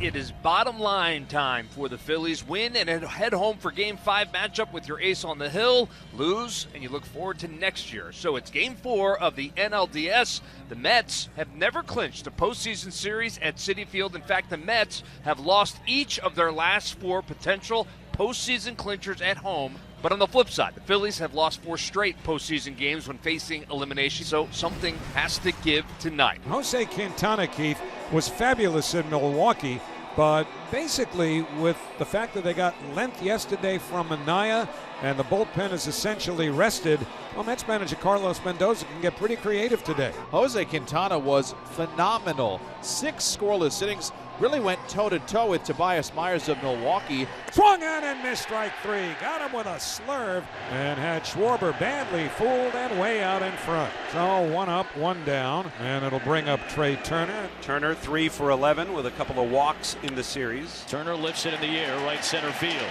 it is bottom line time for the Phillies. Win and head home for Game 5 matchup with your ace on the hill. Lose, and you look forward to next year. So it's Game 4 of the NLDS. The Mets have never clinched a postseason series at Citi Field. In fact, the Mets have lost each of their last 4 potential postseason clinchers at home. But on the flip side, the Phillies have lost 4 straight postseason games when facing elimination, so something has to give tonight. Jose Quintana, Keith, was fabulous in Milwaukee, but basically with the fact that they got length yesterday from Anaya and the bullpen is essentially rested, well, Mets manager Carlos Mendoza can get pretty creative today. Jose Quintana was phenomenal. 6 scoreless innings. Really went toe-to-toe with Tobias Myers of Milwaukee. Swung on and missed, strike 3. Got him with a slurve and had Schwarber badly fooled and way out in front. So 1 up, 1 down, and it'll bring up Trey Turner. Turner 3 for 11 with a couple of walks in the series. Turner lifts it in the air, right center field.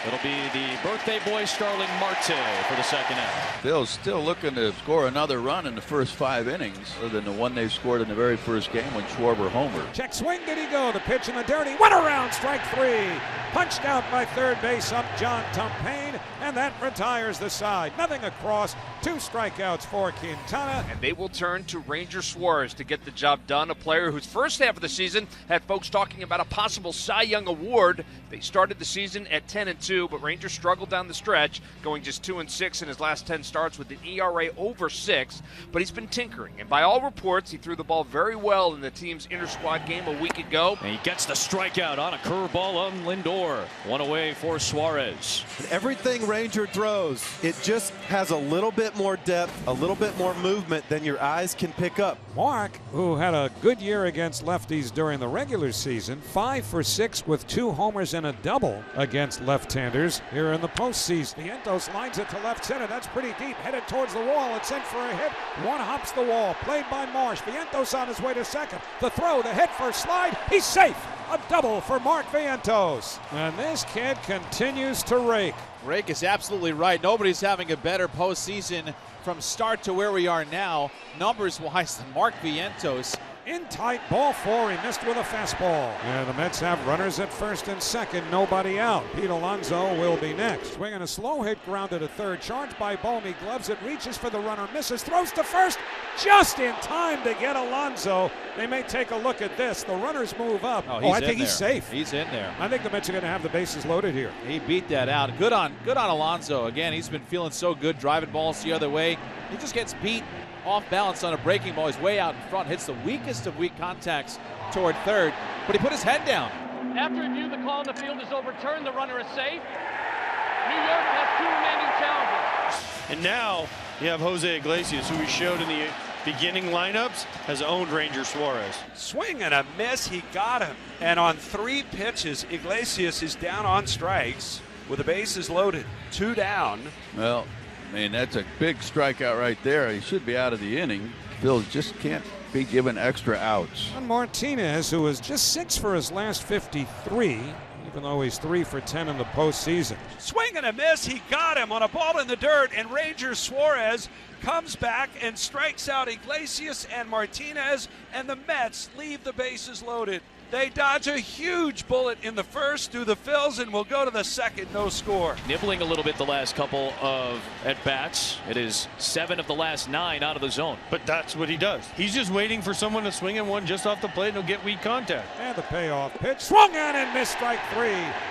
It'll be the birthday boy Starling Marte for the second half. Phil's still looking to score another run in the first 5 innings, other than the one they scored in the very first game when Schwarber homered. Check swing, did he go? The pitch in the dirty. Went around, strike 3. Punched out by third base up John Tumpane, and that retires the side. Nothing across. 2 strikeouts for Quintana. And they will turn to Ranger Suarez to get the job done, a player whose first half of the season had folks talking about a possible Cy Young award. They started the season at 10-2, but Rangers struggled down the stretch, going just 2-6 in his last 10 starts with an ERA over 6. But he's been tinkering, and by all reports, he threw the ball very well in the team's inter-squad game a week ago. And he gets the strikeout on a curveball on Lindor. 1 away for Suarez. Everything Ranger throws, it just has a little bit more depth, a little bit more movement than your eyes can pick up. Mark, who had a good year against lefties during the regular season, 5 for 6 with 2 homers and a double against left-handers here in the postseason. Vientos lines it to left center. That's pretty deep. Headed towards the wall. It's in for a hit. 1 hops the wall. Played by Marsh. Vientos on his way to second. The throw, the hit for a slide. He's safe. A double for Mark Vientos. And this kid continues to rake. Rake is absolutely right. Nobody's having a better postseason from start to where we are now, numbers-wise, than Mark Vientos. In tight, ball 4, he missed with a fastball. And the Mets have runners at first and second, nobody out. Pete Alonso will be next. Swinging a slow hit, grounded to third, charged by Bomi, gloves it, reaches for the runner, misses, throws to first, just in time to get Alonso. They may take a look at this. The runners move up. I think he's safe. He's in there. I think the Mets are going to have the bases loaded here. He beat that out. Good on Alonso. Again, he's been feeling so good, driving balls the other way. He just gets beat off balance on a breaking ball. He's way out in front, hits the weakest of weak contacts toward third, but he put his head down. After review, the call on the field is overturned. The runner is safe. New York has 2 remaining challengers. And now you have Jose Iglesias, who we showed in the beginning lineups, has owned Ranger Suarez. Swing and a miss, he got him. And on 3 pitches, Iglesias is down on strikes with the bases loaded. 2 down. Well, I mean, that's a big strikeout right there. He should be out of the inning. Phillies just can't be given extra outs. And Martinez, who was just 6 for his last 53, even though he's 3 for 10 in the postseason. Swing and a miss, he got him on a ball in the dirt, and Ranger Suarez comes back and strikes out Iglesias and Martinez, and the Mets leave the bases loaded. They dodge a huge bullet in the first, do the Phils, and will go to the second, no score. Nibbling a little bit the last couple of at-bats. It is 7 of the last 9 out of the zone. But that's what he does. He's just waiting for someone to swing in one just off the plate and he'll get weak contact. And the payoff pitch. Swung on and missed, strike 3.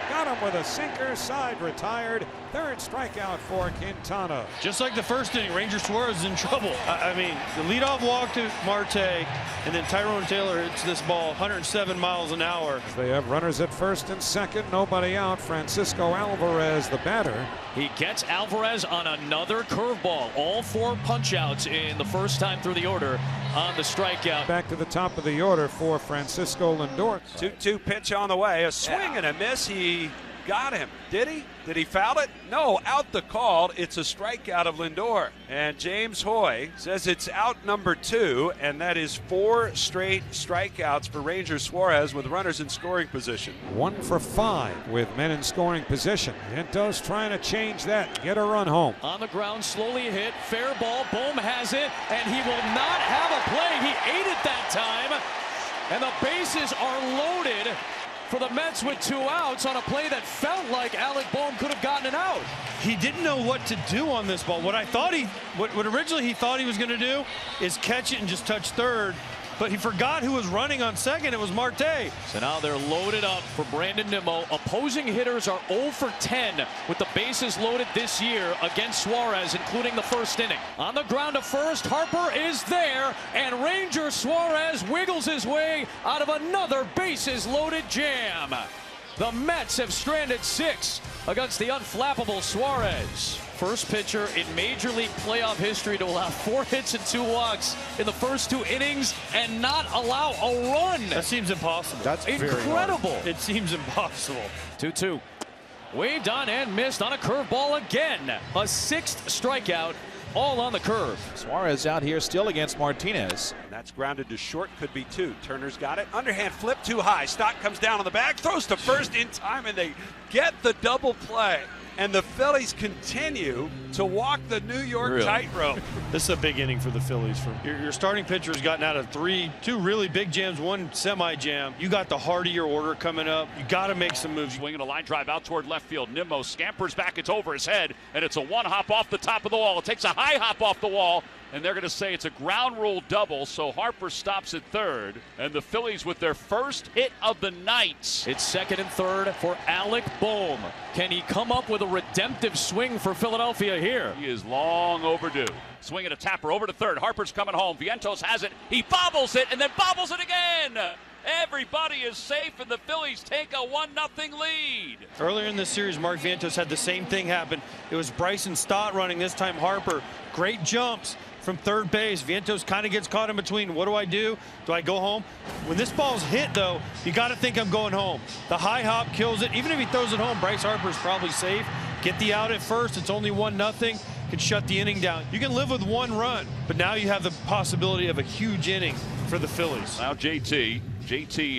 Got him with a sinker, side retired. 3rd strikeout for Quintana. Just like the first inning, Ranger Suarez is in trouble. I mean, the leadoff walk to Marte, and then Tyrone Taylor hits this ball 107 miles an hour. They have runners at first and second, nobody out. Francisco Alvarez, the batter. He gets Alvarez on another curveball. All 4 punch-outs in the first time through the order on the strikeout. Back to the top of the order for Francisco Lindor. 2-2 pitch on the way. A swing and a miss. He got him. Did he? Did he foul it? No, out the call. It's a strikeout of Lindor. And James Hoy says it's out number 2, and that is 4 straight strikeouts for Ranger Suarez with runners in scoring position. 1 for 5 with men in scoring position. Vientos trying to change that, get a run home. On the ground, slowly hit, fair ball, Bohm has it, and he will not have a play. He ate it that time. And the bases are loaded for the Mets with 2 outs on a play that felt like Alec Bohm could have gotten an out. He didn't know what to do on this ball. What originally he thought he was going to do is catch it and just touch third. But he forgot who was running on second. It was Marte. So now they're loaded up for Brandon Nimmo. Opposing hitters are 0 for 10 with the bases loaded this year against Suarez, including the first inning. On the ground to first, Harper is there, and Ranger Suarez wiggles his way out of another bases loaded jam. The Mets have stranded 6 against the unflappable Suarez. First pitcher in Major League playoff history to allow 4 hits and 2 walks in the first 2 innings and not allow a run. That seems impossible. That's incredible. It seems impossible. 2-2. Waved on and missed on a curveball again. A 6th strikeout, all on the curve. Suarez out here still against Martinez. That's grounded to short, could be 2. Turner's got it. Underhand flip too high. Stott comes down on the back, throws to first in time, and they get the double play. And the Phillies continue to walk the New York tightrope. This is a big inning for the Phillies. Your starting pitcher has gotten out of 2 really big jams, 1 semi-jam. You got the heart of your order coming up. You got to make some moves. Swinging a line drive out toward left field. Nimmo scampers back. It's over his head, and it's a 1-hop off the top of the wall. It takes a high hop off the wall, and they're going to say it's a ground rule double, so Harper stops at third, and the Phillies with their first hit of the night. It's second and third for Alec Bohm. Can he come up with a redemptive swing for Philadelphia here? He is long overdue. Swinging a tapper over to third. Harper's coming home. Vientos has it. He bobbles it and then bobbles it again. Everybody is safe, and the Phillies take a 1-0 lead. Earlier in this series, Mark Vientos had the same thing happen. It was Bryson Stott running, this time Harper. Great jumps from third base. Vientos kind of gets caught in between. What do I do? Do I go home? When this ball's hit, though, you got to think I'm going home. The high hop kills it. Even if he throws it home, Bryce Harper's probably safe. Get the out at first. It's only 1-0. Can shut the inning down. You can live with 1 run, but now you have the possibility of a huge inning for the Phillies. Now JT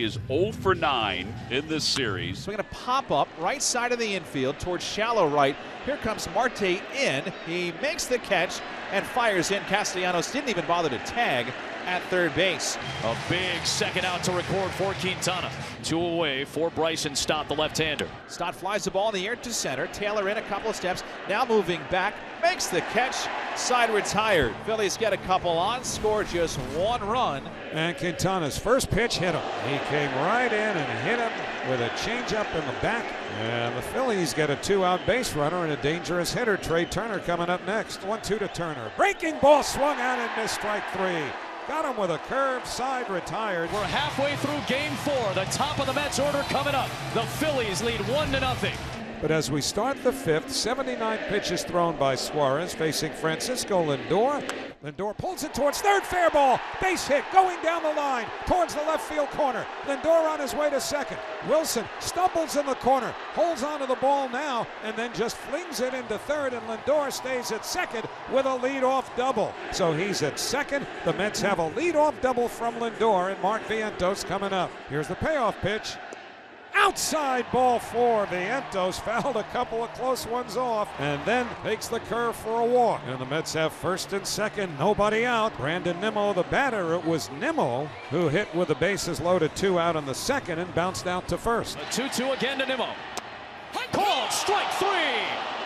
is 0 for 9 in this series. Swinging a pop-up right side of the infield towards shallow right. Here comes Marte in. He makes the catch and fires in. Castellanos didn't even bother to tag at third base. A big second out to record for Quintana. 2 away for Bryson Stott, the left-hander. Stott flies the ball in the air to center. Taylor in a couple of steps. Now moving back. Makes the catch. Side retired. Phillies get a couple on. Score just 1 run. And Quintana's first pitch hit him. He came right in and hit him with a changeup in the back. And the Phillies get a 2-out base runner and a dangerous hitter. Trey Turner coming up next. 1-2 to Turner. Breaking ball swung out and missed, strike 3. Got him with a curve, side retired. We're halfway through game 4. The top of the Mets order coming up. The Phillies lead 1-0. But as we start the 5th, 79 pitches thrown by Suarez facing Francisco Lindor. Lindor pulls it towards third, fair ball. Base hit going down the line towards the left field corner. Lindor on his way to second. Wilson stumbles in the corner, holds onto the ball now, and then just flings it into third, and Lindor stays at second with a leadoff double. So he's at second. The Mets have a leadoff double from Lindor, and Mark Vientos coming up. Here's the payoff pitch. Outside ball 4. Vientos fouled a couple of close ones off and then takes the curve for a walk. And the Mets have first and second, nobody out. Brandon Nimmo, the batter. It was Nimmo who hit with the bases loaded 2 out on the second and bounced out to first. A 2-2 again to Nimmo. Called strike 3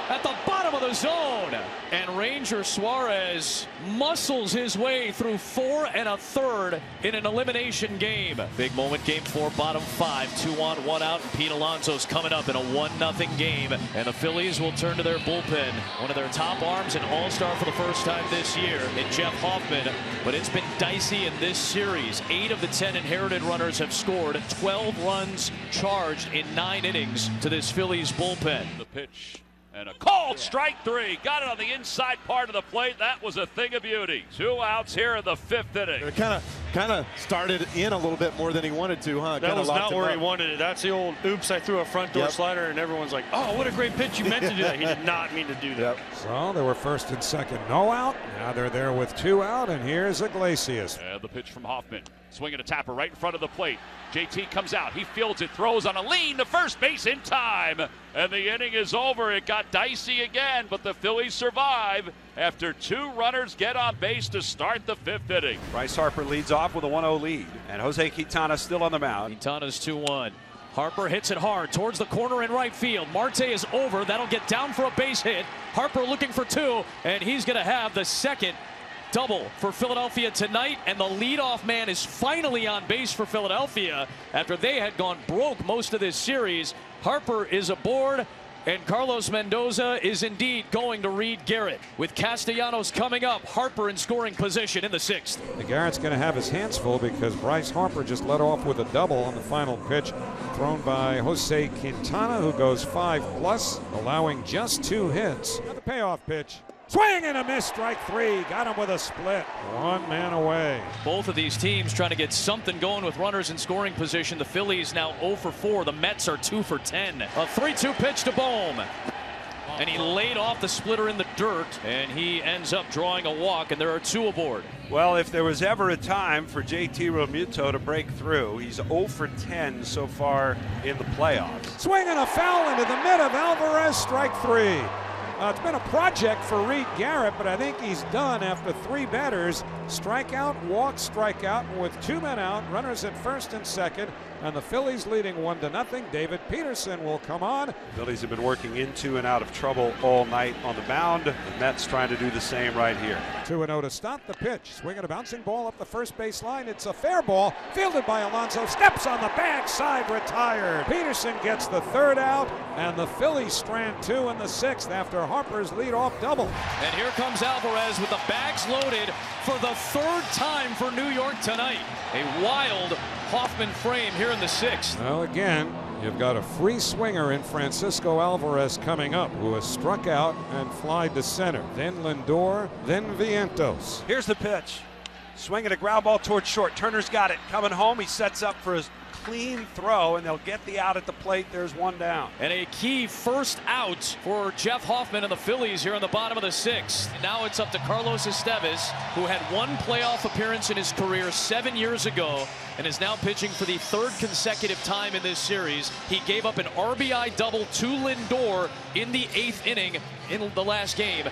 at the bottom of the zone. And Ranger Suarez muscles his way through 4 1/3 in an elimination game. Big moment, game 4, bottom 5, 2 on, 1 out. And Pete Alonso's coming up in a 1-0 game. And the Phillies will turn to their bullpen. One of their top arms, an all-star for the first time this year in Jeff Hoffman. But it's been dicey in this series. 8 of the 10 inherited runners have scored. 12 runs charged in 9 innings to this Phillies bullpen. The pitch. And a called strike 3. Got it on the inside part of the plate. That was a thing of beauty. 2 outs here in the 5th inning. It kind of started in a little bit more than he wanted to, huh? That was not where he wanted it. That's the old oops, I threw a front door slider, and everyone's like, oh, what a great pitch. You meant to do that. He did not mean to do that. So they were first and second, no out. Now they're there with 2 out, and here's Iglesias. And the pitch from Hoffman. Swinging a tapper right in front of the plate. JT comes out. He fields it, throws on a lean to first base in time. And the inning is over. It got dicey again, but the Phillies survive after 2 runners get on base to start the 5th inning. Bryce Harper leads off with a 1-0 lead. And Jose Quintana still on the mound. Quintana's 2-1. Harper hits it hard towards the corner in right field. Marte is over. That'll get down for a base hit. Harper looking for 2, and he's going to have the second double for Philadelphia tonight, and the leadoff man is finally on base for Philadelphia after they had gone broke most of this series. Harper is aboard, and Carlos Mendoza is indeed going to Reed Garrett. With Castellanos coming up, Harper in scoring position in the 6th. Garrett's going to have his hands full because Bryce Harper just led off with a double on the final pitch thrown by Jose Quintana, who goes 5+, allowing just 2 hits. Now the payoff pitch. Swing and a miss, strike 3. Got him with a split. 1 man away. Both of these teams trying to get something going with runners in scoring position. The Phillies now 0 for 4. The Mets are 2 for 10. A 3-2 pitch to Bohm. And he laid off the splitter in the dirt, and he ends up drawing a walk, and there are 2 aboard. Well, if there was ever a time for JT Realmuto to break through, he's 0 for 10 so far in the playoffs. Swing and a foul into the mid of Alvarez, strike 3. It's been a project for Reed Garrett, but I think he's done after 3 batters. Strikeout, walk, strikeout, and with 2 men out, runners at first and second, and the Phillies leading 1-0. David Peterson will come on. Phillies have been working into and out of trouble all night on the mound. The Mets trying to do the same right here. 2-0 to stop the pitch. Swinging a bouncing ball up the first base line. It's a fair ball, fielded by Alonso. Steps on the backside, retired. Peterson gets the 3rd out, and the Phillies strand 2 in the 6th after Harper's leadoff double. And here comes Alvarez with the bags loaded for the 3rd time for New York tonight. A wild Hoffman frame here in the 6th. Well, again, you've got a free swinger in Francisco Alvarez coming up, who has struck out and flied to center. Then Lindor, then Vientos. Here's the pitch. Swinging a ground ball towards short. Turner's got it. Coming home, he sets up for his clean throw, and they'll get the out at the plate. There's 1 down. And a key first out for Jeff Hoffman and the Phillies here in the bottom of the 6th. Now it's up to Carlos Estevez, who had 1 playoff appearance in his career 7 years ago and is now pitching for the 3rd consecutive time in this series. He gave up an RBI double to Lindor in the 8th inning in the last game.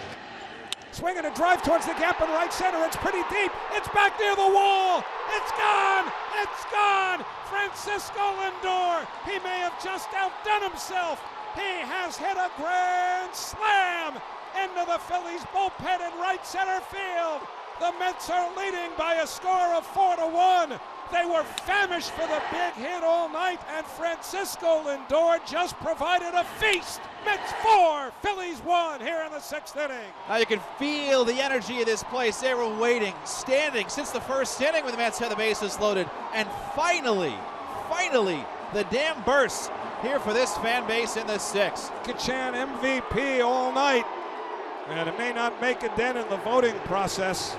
Swinging a drive towards the gap in right center. It's pretty deep. It's back near the wall. It's gone. It's gone. Francisco Lindor. He may have just outdone himself. He has hit a grand slam into the Phillies bullpen in right center field. The Mets are leading by a score of 4-1. They were famished for the big hit all night, and Francisco Lindor just provided a feast. Mets 4, Phillies 1 here in the 6th inning. Now you can feel the energy of this place. They were waiting, standing since the 1st inning when the Mets had the bases loaded. And finally, the dam bursts here for this fan base in the 6th. Kachan MVP all night, and it may not make a dent in the voting process.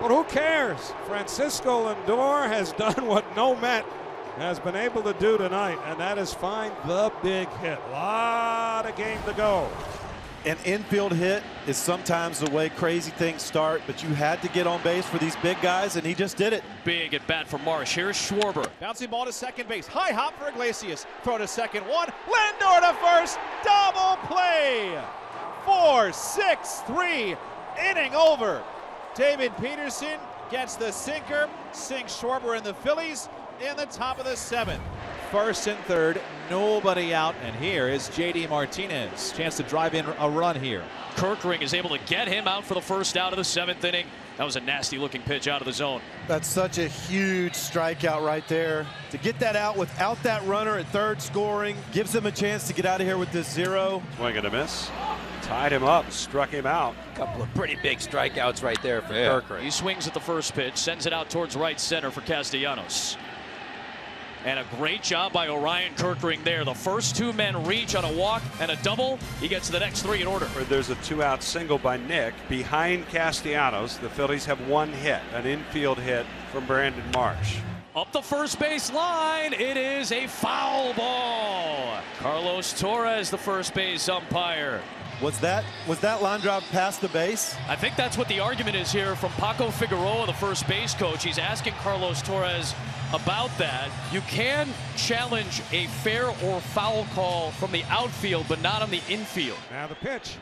But who cares? Francisco Lindor has done what no Met has been able to do tonight, and that is find the big hit. A lot of game to go. An infield hit is sometimes the way crazy things start, but you had to get on base for these big guys, and he just did it. Big at bat for Marsh. Here's Schwarber. Bouncing ball to second base. High hop for Iglesias. Throw to second. 1. Lindor to first. Double play. 4-6-3. Inning over. David Peterson gets the sinker. Sinks Schwarber and the Phillies in the top of the 7th. 1st and 3rd, nobody out, and here is J.D. Martinez. Chance to drive in a run here. Kirkring is able to get him out for the 1st out of the 7th inning. That was a nasty-looking pitch out of the zone. That's such a huge strikeout right there. To get that out without that runner at 3rd scoring gives them a chance to get out of here with this 0. Swing and a miss. Tied him up, struck him out. A couple of pretty big strikeouts right there for Kirkring. He swings at the first pitch, sends it out towards right center for Castellanos. And a great job by Orion Kirkring there. The first 2 men reach on a walk and a double. He gets to the next 3 in order. There's a 2-out single by Nick behind Castellanos. The Phillies have 1 hit, an infield hit from Brandon Marsh. Up the first base line, it is a foul ball. Carlos Torres, the first base umpire. Was that line drive past the base? I think that's what the argument is here from Paco Figueroa, the first base coach. He's asking Carlos Torres about that. You can challenge a fair or foul call from the outfield, but not on the infield. Now the pitch.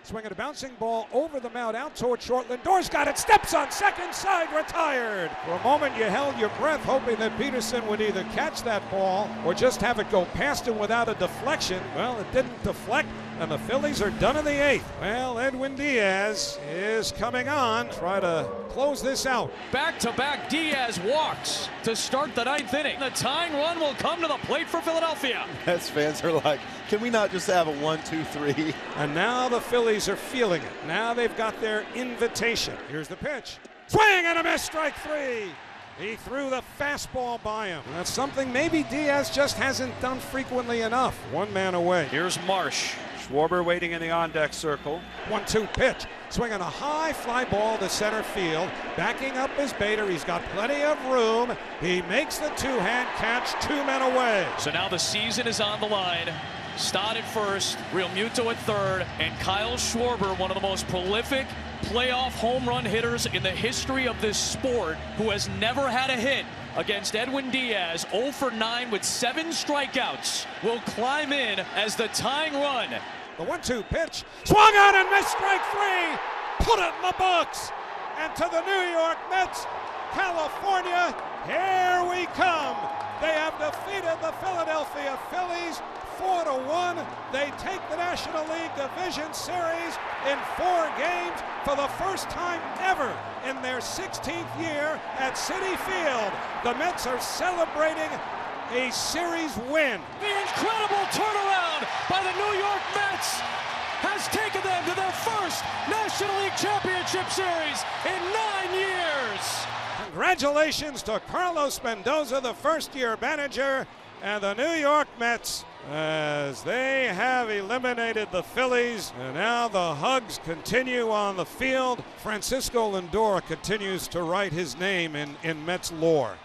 Swinging a bouncing ball over the mound out toward short. Lindor's got it. Steps on second side. Retired. For a moment you held your breath hoping that Peterson would either catch that ball or just have it go past him without a deflection. Well, it didn't deflect, and the Phillies are done in the 8th. Well, Edwin Diaz is coming on. Try to close this out. Back-to-back Diaz walks to start the 9th inning. The tying run will come to the plate for Philadelphia. Mets fans are like, can we not just have a 1-2-3? And now the Phillies are feeling it. Now they've got their invitation. Here's the pitch. Swing and a miss, strike 3. He threw the fastball by him. That's something maybe Diaz just hasn't done frequently enough. One man away. Here's Marsh. Schwarber waiting in the on-deck circle. 1-2 pitch. Swinging a high fly ball to center field. Backing up his Bader. He's got plenty of room. He makes the two-hand catch, 2 men away. So now the season is on the line. Stott at first, Real Muto at third, and Kyle Schwarber, one of the most prolific playoff home run hitters in the history of this sport, who has never had a hit against Edwin Diaz, 0 for 9 with 7 strikeouts, will climb in as the tying run. The 1-2 pitch, swung on and missed, strike 3, put it in the books. And to the New York Mets, California, here we come. They have defeated the Philadelphia Phillies 4-1. They take the National League Division Series in 4 games for the first time ever in their 16th year at Citi Field. The Mets are celebrating a series win. The incredible turnaround by the New York Mets has taken them to their first National League Championship Series in 9 years. Congratulations to Carlos Mendoza, the first-year manager, and the New York Mets, as they have eliminated the Phillies. And now the hugs continue on the field. Francisco Lindor continues to write his name in Mets lore.